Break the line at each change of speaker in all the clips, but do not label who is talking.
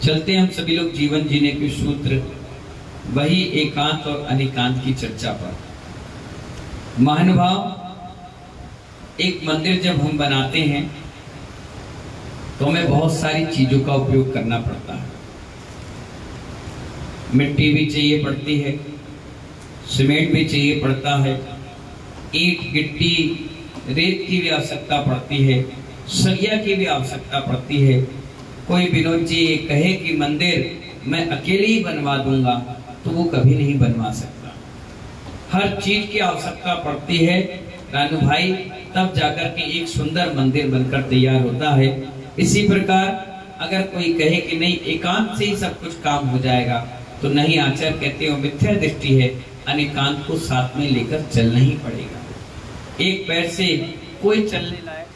चलते हम सभी लोग जीवन जीने के सूत्र, वही एकांत और अनेकांत की चर्चा पर। महानुभाव, एक मंदिर जब हम बनाते हैं तो हमें बहुत सारी चीजों का उपयोग करना पड़ता है। मिट्टी भी चाहिए पड़ती है, सीमेंट भी चाहिए पड़ता है, ईंट गिट्टी रेत की भी आवश्यकता पड़ती है, सरिया की भी आवश्यकता पड़ती है। कोई विनोद जी कहे कि मंदिर मैं अकेले ही बनवा दूंगा तो वो कभी नहीं बनवा सकता। हर चीज की आवश्यकता पड़ती है रानू भाई, तब जाकर के एक सुंदर मंदिर बनकर तैयार होता है। इसी प्रकार अगर कोई कहे कि नहीं एकांत से ही सब कुछ काम हो जाएगा तो नहीं, आचार्य कहते हो मिथ्या दृष्टि है, अनेकांत को साथ में लेकर चलना ही पड़ेगा। एक पैर से कोई चलने लायक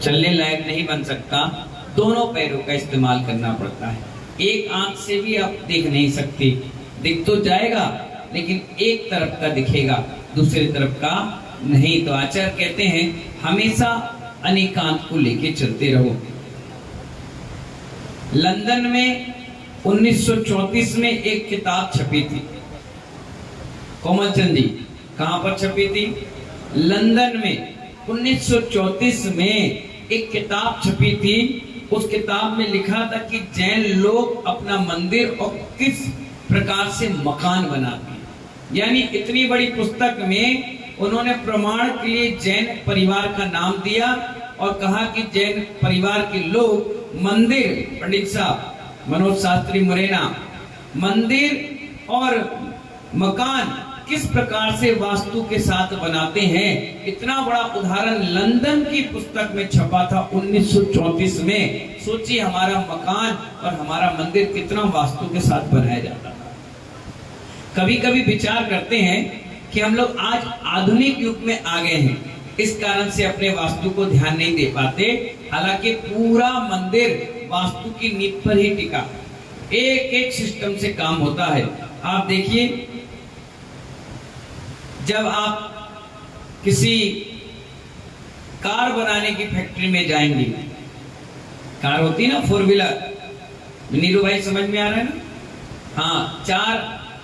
चलने लायक नहीं बन सकता। दोनों पैरों का इस्तेमाल करना पड़ता है। एक आंख से भी आप देख नहीं सकते, दिख तो जाएगा लेकिन एक तरफ का दिखेगा, दूसरी तरफ का नहीं। तो आचार्य कहते हैं हमेशा अनेकांत को लेके चलते रहो। लंदन में 1934 में एक किताब छपी थी, कोमलचंद जी कहां पर छपी थी? लंदन में 1934 में एक किताब छपी थी। उस किताब में लिखा था कि जैन लोग अपना मंदिर और किस प्रकार से मकान बनाते हैं। यानी इतनी बड़ी पुस्तक में उन्होंने प्रमाण के लिए जैन परिवार का नाम दिया और कहा कि जैन परिवार के लोग मंदिर, पंडित साहब मनोज शास्त्री मुरैना, मंदिर और मकान किस प्रकार से वास्तु के साथ बनाते हैं। इतना बड़ा उदाहरण लंदन की पुस्तक में छपा था 1934 में। सोचिए हमारा मकान और हमारा मंदिर कितना वास्तु के साथ बनाया जाता था। कभी कभी विचार करते हैं कि हम लोग आज आधुनिक युग में आ गए हैं, इस कारण से अपने वास्तु को ध्यान नहीं दे पाते। हालांकि पूरा मंदिर वास्तु की नींव पर ही टिका, एक एक सिस्टम से काम होता है। आप देखिए, जब आप किसी कार बनाने की फैक्ट्री में जाएंगे, कार होती है ना फोर व्हीलर, नीरू भाई समझ में आ रहा है ना? हाँ, 4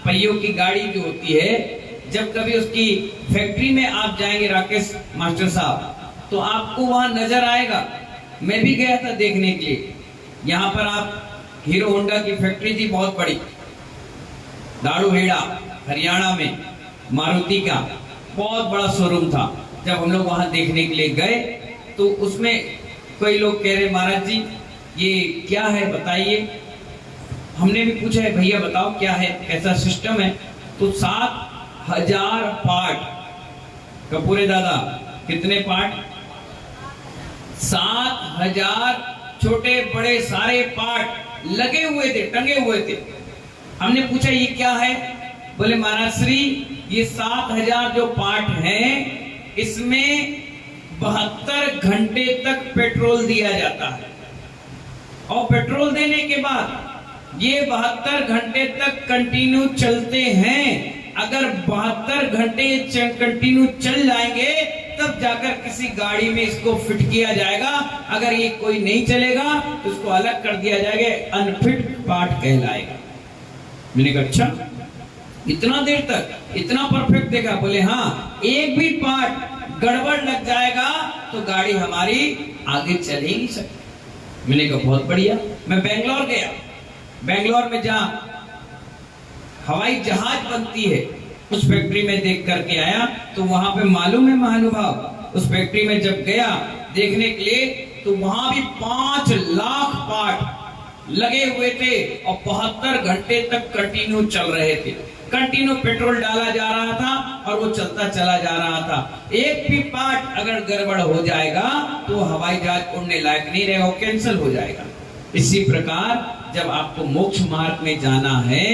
पहियों की गाड़ी जो होती है, जब कभी उसकी फैक्ट्री में आप जाएंगे राकेश मास्टर साहब, तो आपको वहां नजर आएगा। मैं भी गया था देखने के लिए। यहाँ पर आप हीरो होंडा की फैक्ट्री थी बहुत बड़ी, दाड़ूहेड़ा हरियाणा में, मारुति का बहुत बड़ा शोरूम था। जब हम लोग वहां देखने के लिए गए तो उसमें कई लोग कह रहे महाराज जी ये क्या है बताइए। हमने भी पूछा है भैया बताओ क्या है, कैसा सिस्टम है? तो 7000 पार्ट। कपूरे दादा कितने पार्ट? 7000 छोटे बड़े सारे पार्ट लगे हुए थे, टंगे हुए थे। हमने पूछा ये क्या है? बोले महाराज श्री ये 7000 जो पार्ट हैं, इसमें 72 घंटे तक पेट्रोल दिया जाता है और पेट्रोल देने के बाद ये 72 घंटे तक कंटिन्यू चलते हैं। अगर 72 घंटे कंटिन्यू चल जाएंगे तब जाकर किसी गाड़ी में इसको फिट किया जाएगा। अगर ये कोई नहीं चलेगा तो इसको अलग कर दिया जाएगा, अनफिट पार्ट कहलाएगा। मैंने कहा अच्छा, इतना देर तक इतना परफेक्ट देखा? बोले हाँ, एक भी पार्ट गड़बड़ लग जाएगा तो गाड़ी हमारी आगे चल ही नहीं सकती। मैंने कहा बहुत बढ़िया। मैं बेंगलोर गया, बेंगलोर में जहां हवाई जहाज बनती है उस फैक्ट्री में देख करके आया। तो वहां पे मालूम है महानुभाव, उस फैक्ट्री में जब गया देखने के लिए तो वहां भी 5 लाख पार्ट लगे हुए थे और 72 घंटे तक कंटिन्यू चल रहे थे। कंटिन्यू पेट्रोल डाला जा रहा था और वो चलता चला जा रहा था। एक भी पार्ट अगर गड़बड़ हो जाएगा तो हवाई जहाज उड़ने लायक नहीं रहेगा, कैंसिल हो जाएगा। इसी प्रकार जब आपको मोक्ष मार्ग में जाना है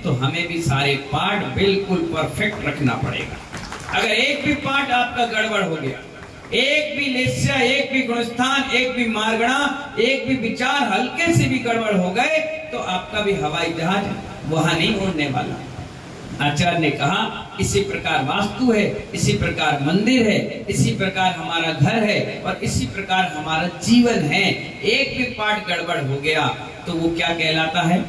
तो हमें भी सारे पार्ट बिल्कुल परफेक्ट रखना पड़ेगा। अगर एक भी पार्ट आपका गड़बड़ हो गया, एक भी लेस्या, एक भी गुणस्थान, एक भी मार्गणा, एक भी विचार हल्के से भी गड़बड़ हो गए तो आपका भी हवाई जहाज वहां नहीं उड़ने वाला। आचार्य ने कहा इसी प्रकार वास्तु है, इसी प्रकार मंदिर है, इसी प्रकार हमारा घर है और इसी प्रकार हमारा जीवन है। एक भी पार्ट गड़बड़ हो गया तो वो क्या कहलाता है?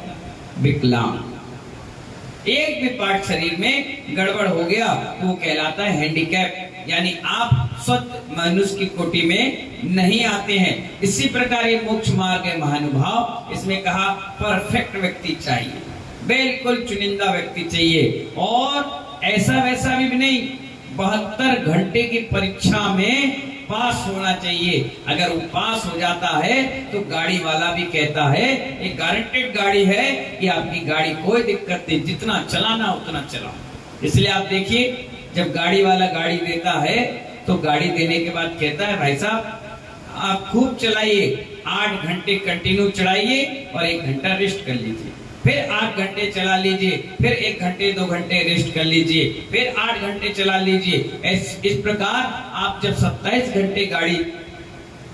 विकलांग। एक भी पार्ट शरीर में गड़बड़ हो गया तो वो कहलाता है हैंडीकैप, यानी आप स्वस्थ मनुष्य की कोटि में नहीं आते हैं। इसी प्रकार ये मोक्ष मार्ग है महानुभाव, इसमें कहा परफेक्ट व्यक्ति चाहिए, बिल्कुल चुनिंदा व्यक्ति चाहिए और ऐसा वैसा भी नहीं, 72 घंटे की परीक्षा में पास होना चाहिए। अगर वो पास हो जाता है तो गाड़ी वाला भी कहता है ये गारंटेड गाड़ी है कि आपकी गाड़ी कोई दिक्कत नहीं, जितना चलाना उतना चलाओ। इसलिए आप देखिए जब गाड़ी वाला गाड़ी देता है तो गाड़ी देने के बाद कहता है भाई साहब आप खूब चलाइए, 8 घंटे कंटिन्यू चलाइए और 1 घंटा रेस्ट कर लीजिए, फिर 8 घंटे चला लीजिए, फिर 1 घंटे 2 घंटे रेस्ट कर लीजिए, फिर 8 घंटे चला लीजिए। इस प्रकार आप जब 27 घंटे गाड़ी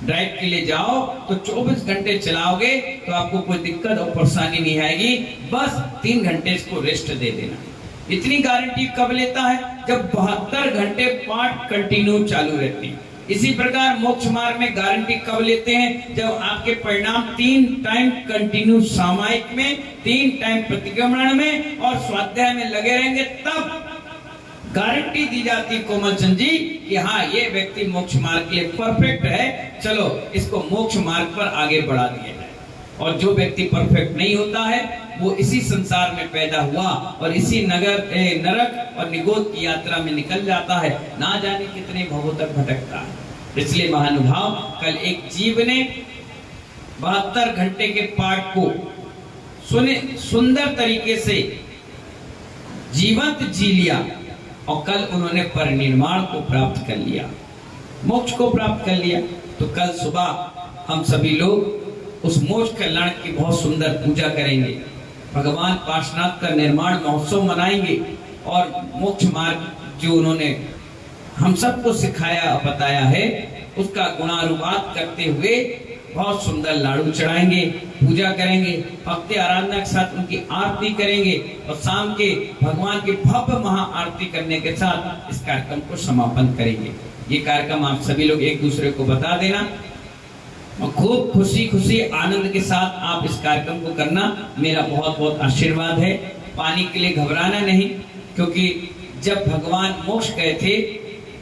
ड्राइव के लिए जाओ तो 24 घंटे चलाओगे तो आपको कोई दिक्कत और परेशानी नहीं आएगी, बस 3 घंटे इसको रेस्ट दे देना। इतनी गारंटी कब लेता है? जब 72 घंटे पार्ट कंटिन्यू चालू रहती है। इसी प्रकार मोक्ष मार्ग में गारंटी कब लेते हैं? जब आपके परिणाम 3 टाइम कंटिन्यू सामायिक में, 3 टाइम प्रतिक्रमण में और स्वाध्याय में लगे रहेंगे, तब गारंटी दी जाती कोमल चंद जी कि हाँ ये व्यक्ति मोक्ष मार्ग के लिए परफेक्ट है, चलो इसको मोक्ष मार्ग पर आगे बढ़ा दिया जाए। और जो व्यक्ति परफेक्ट नहीं होता है वो इसी संसार में पैदा हुआ और इसी नरक और निगोद की यात्रा में निकल जाता है, ना जाने कितने भवों तक भटकता है। इसलिए महानुभाव कल एक जीव ने 72 घंटे के पाठ को सुंदर तरीके से जीवंत जी लिया और कल उन्होंने परिनिर्वाण को प्राप्त कर लिया, मोक्ष को प्राप्त कर लिया। तो कल सुबह हम सभी लोग उस मोक्ष कल्याण की बहुत सुंदर पूजा करेंगे, भगवान पार्श्वनाथ का निर्माण महोत्सव मनाएंगे और मोक्ष मार्ग जो उन्होंने हम सबको सिखाया बताया है उसका गुणानुवाद करते हुए बहुत सुंदर लाडू चढ़ाएंगे, पूजा करेंगे, भक्ति आराधना के साथ उनकी आरती करेंगे और शाम के भगवान की भव्य महा आरती करने के साथ इस कार्यक्रम को समापन करेंगे। ये कार्यक्रम आप सभी लोग एक दूसरे को बता देना और खूब खुशी खुशी आनंद के साथ आप इस कार्यक्रम को करना, मेरा बहुत बहुत आशीर्वाद है। पानी के लिए घबराना नहीं, क्योंकि जब भगवान मोक्ष गए थे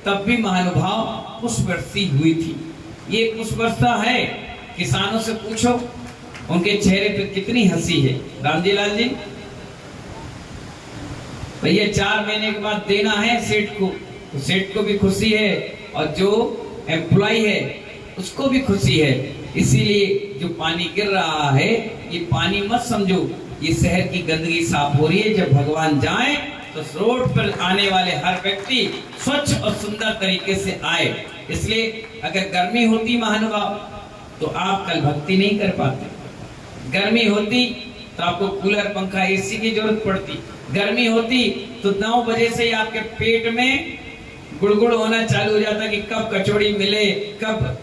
तब भी महानुभाव पुष्पवर्षा हुई थी। ये पुष्पवर्षा है, किसानों से पूछो उनके चेहरे पे कितनी हंसी है। रामजी लाल जी भैया 4 महीने के बाद देना है सेठ को, तो सेठ को भी खुशी है और जो एम्प्लॉय है उसको भी खुशी है। इसीलिए जो पानी गिर रहा है ये पानी मत समझो, ये शहर की गंदगी साफ हो रही है। जब भगवान जाए तो रोड पर आने वाले हर व्यक्ति स्वच्छ और सुंदर तरीके से आए। इसलिए अगर गर्मी होती महानुभाव तो आप कल भक्ति नहीं कर पाते, गर्मी होती तो आपको कूलर पंखा एसी की जरूरत पड़ती, गर्मी होती तो 9 बजे से ही आपके पेट में गुड़गुड़ होना चालू हो जाता कि कब कचौड़ी मिले, कब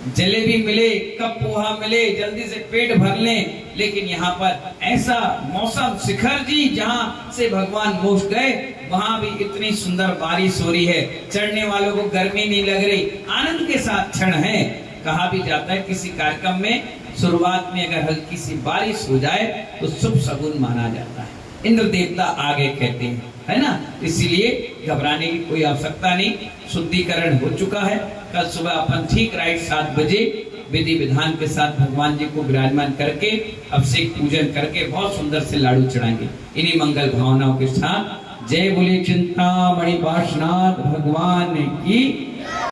जलेबी मिले, कब पोहा मिले, जल्दी से पेट भर लें। लेकिन यहाँ पर ऐसा मौसम, शिखर जी जहाँ से भगवान मोक्ष गए वहां भी इतनी सुंदर बारिश हो रही है, चढ़ने वालों को गर्मी नहीं लग रही, आनंद के साथ क्षण है। कहा भी जाता है किसी कार्यक्रम में शुरुआत में अगर हल्की सी बारिश हो जाए तो शुभ शगुन माना जाता है, इंद्र देवता आगे कहते हैं, है ना। इसीलिए घबराने की कोई आवश्यकता नहीं, शुद्धिकरण हो चुका है। कल सुबह अपन ठीक राइट 7 बजे विधि विधान के साथ भगवान जी को विराजमान करके अभिषेक पूजन करके बहुत सुंदर से लाडू चढ़ाएंगे। इन्हीं मंगल भावनाओं के साथ जय बोले चिंतामणि पार्श्वनाथ भगवान की